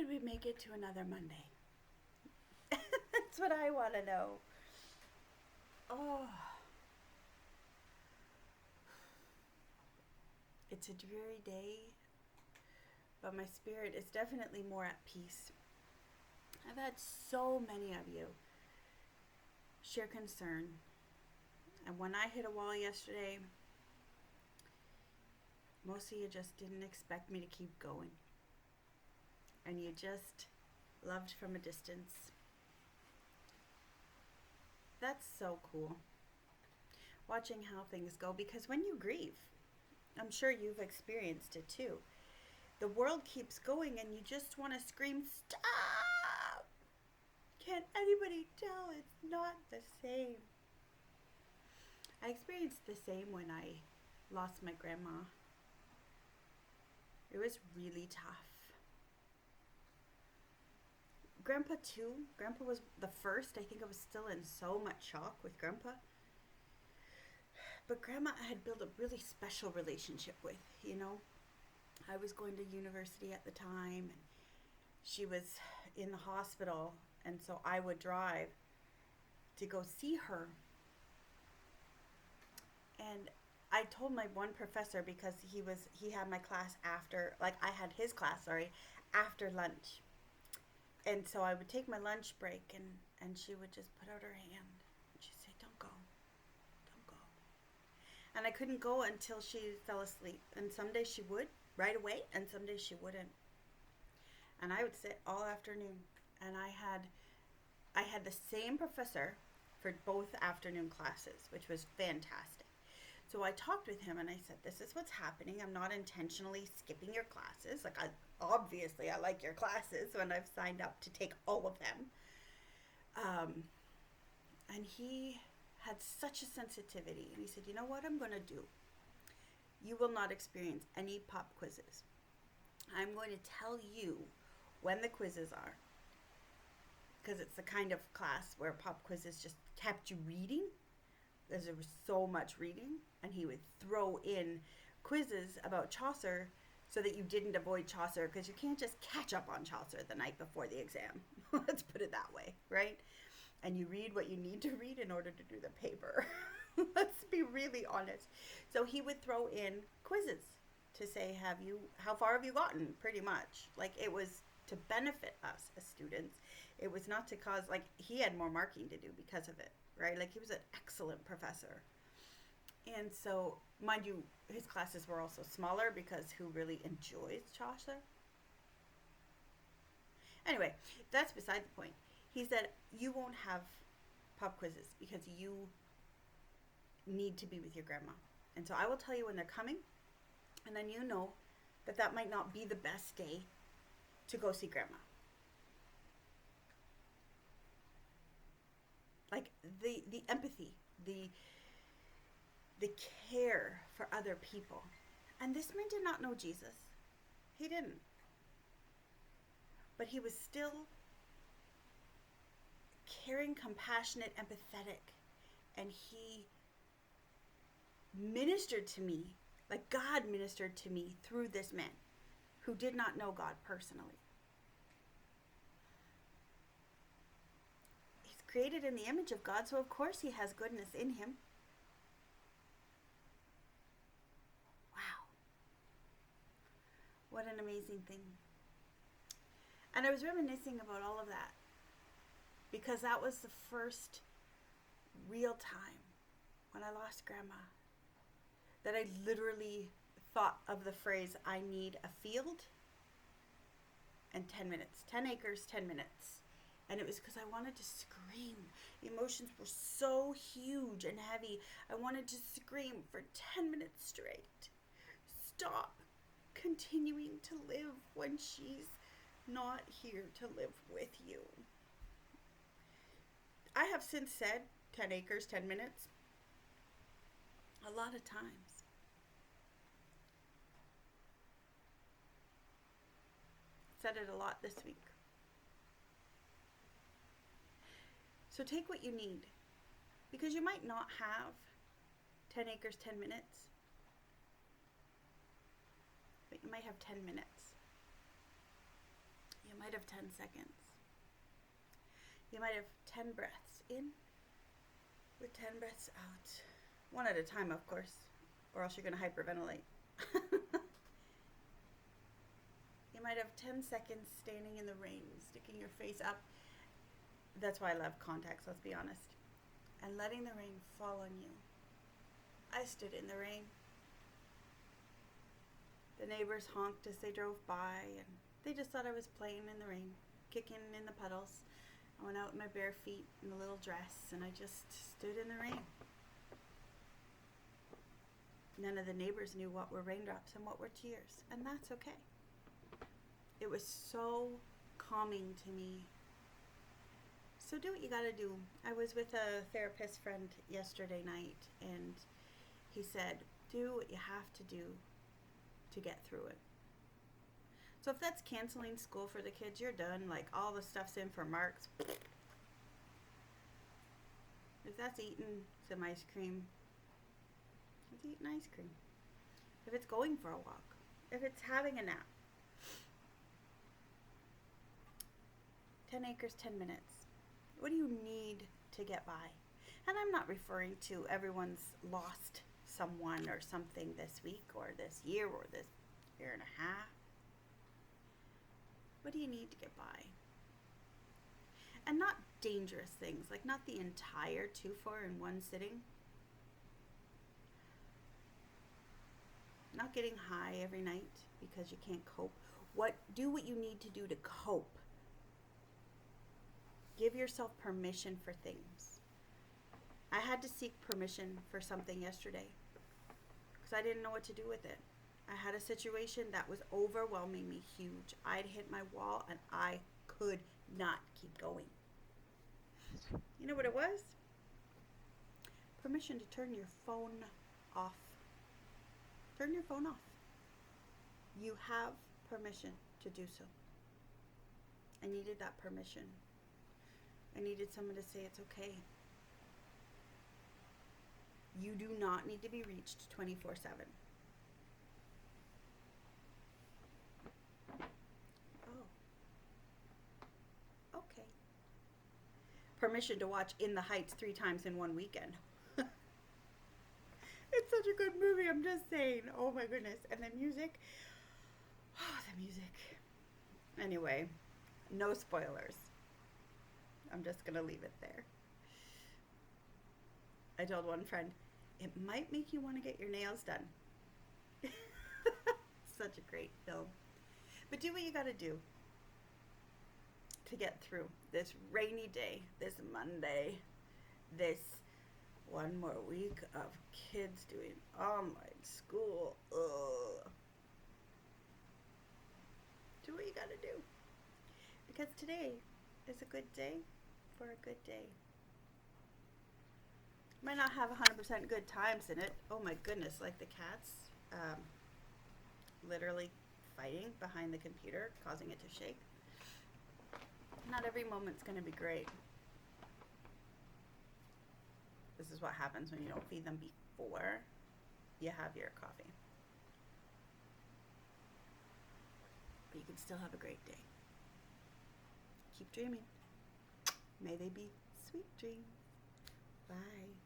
did we make it to another Monday? That's what I want to know. Oh, it's a dreary day, but my spirit is definitely more at peace. I've had so many of you share concern. And when I hit a wall yesterday, most of you just didn't expect me to keep going. And you just loved from a distance. That's so cool. Watching how things go, because when you grieve, I'm sure you've experienced it too. The world keeps going and you just want to scream, stop! Can't anybody tell it's not the same? I experienced the same when I lost my grandma. It was really tough. Grandpa too. Grandpa was the first. I think I was still in so much shock with Grandpa. But Grandma I had built a really special relationship with, you know. I was going to university at the time and she was in the hospital, and so I would drive to go see her. And I told my one professor, because he had my class after, like I had his class, sorry, after lunch. And so I would take my lunch break and she would just put out her hand and she'd say, don't go, don't go. And I couldn't go until she fell asleep. And some days she would right away and some days she wouldn't. And I would sit all afternoon. And I had the same professor for both afternoon classes, which was fantastic. So I talked with him and I said, this is what's happening. I'm not intentionally skipping your classes. Like, obviously I like your classes when I've signed up to take all of them. And he had such a sensitivity. And he said, you know what I'm going to do? You will not experience any pop quizzes. I'm going to tell you when the quizzes are. Because it's the kind of class where pop quizzes just kept you reading, because there was so much reading, and he would throw in quizzes about Chaucer so that you didn't avoid Chaucer, because you can't just catch up on Chaucer the night before the exam. Let's put it that way, right? And you read what you need to read in order to do the paper. Let's be really honest. So he would throw in quizzes to say, how far have you gotten, pretty much. Like, it was to benefit us as students. It was not to cause, like, he had more marking to do because of it, right? Like, he was an excellent professor. And so, mind you, his classes were also smaller because who really enjoys Chaucer? Anyway, that's beside the point. He said, you won't have pop quizzes because you need to be with your grandma. And so I will tell you when they're coming, and then you know that might not be the best day to go see grandma. Like the empathy, the care for other people. And this man did not know Jesus. He didn't. But he was still caring, compassionate, empathetic. And he ministered to me, like God ministered to me through this man who did not know God personally. He's created in the image of God, so of course he has goodness in him. Wow. What an amazing thing. And I was reminiscing about all of that because that was the first real time when I lost grandma that I literally thought of the phrase, I need a field and 10 minutes, 10 acres, 10 minutes. And it was because I wanted to scream. The emotions were so huge and heavy. I wanted to scream for 10 minutes straight. Stop continuing to live when she's not here to live with you. I have since said 10 acres, 10 minutes a lot of times. Said it a lot this week. So take what you need, because you might not have 10 acres, 10 minutes, but you might have 10 minutes. You You might have 10 seconds. You might have 10 breaths in with 10 breaths out. One at a time, of course, or else you're going to hyperventilate. You might have 10 seconds standing in the rain, sticking your face up. That's why I love contacts, let's be honest. And letting the rain fall on you. I stood in the rain. The neighbors honked as they drove by, and they just thought I was playing in the rain, kicking in the puddles. I went out with my bare feet in a little dress, and I just stood in the rain. None of the neighbors knew what were raindrops and what were tears, and that's okay. It was so calming to me. So do what you gotta do. I was with a therapist friend yesterday night, and he said, do what you have to do to get through it. So if that's canceling school for the kids, you're done. Like, all the stuff's in for marks. If that's eating some ice cream, it's eating ice cream. If it's going for a walk, if it's having a nap. 10 acres, 10 minutes. What do you need to get by? And I'm not referring to everyone's lost someone or something this week or this year or this year and a half. What do you need to get by? And not dangerous things, like not the entire 2-4 in one sitting. Not getting high every night because you can't cope. Do what you need to do to cope. Give yourself permission for things. I had to seek permission for something yesterday because I didn't know what to do with it. I had a situation that was overwhelming me huge. I'd hit my wall and I could not keep going. You know what it was? Permission to turn your phone off. Turn your phone off. You have permission to do so. I needed that permission. I needed someone to say it's okay. You do not need to be reached 24/7. Oh. Okay. Permission to watch In the Heights 3 times in one weekend. It's such a good movie, I'm just saying. Oh my goodness. And the music. Oh, the music. Anyway, no spoilers. I'm just going to leave it there. I told one friend, it might make you want to get your nails done. Such a great film. But do what you got to do to get through this rainy day, this Monday, this one more week of kids doing online school. Ugh. Do what you got to do. Because today is a good day for a good day. Might not have 100% good times in it. Oh my goodness, like the cats literally fighting behind the computer, causing it to shake. Not every moment's going to be great. This is what happens when you don't feed them before you have your coffee. But you can still have a great day. Keep dreaming. May they be sweet dreams. Bye.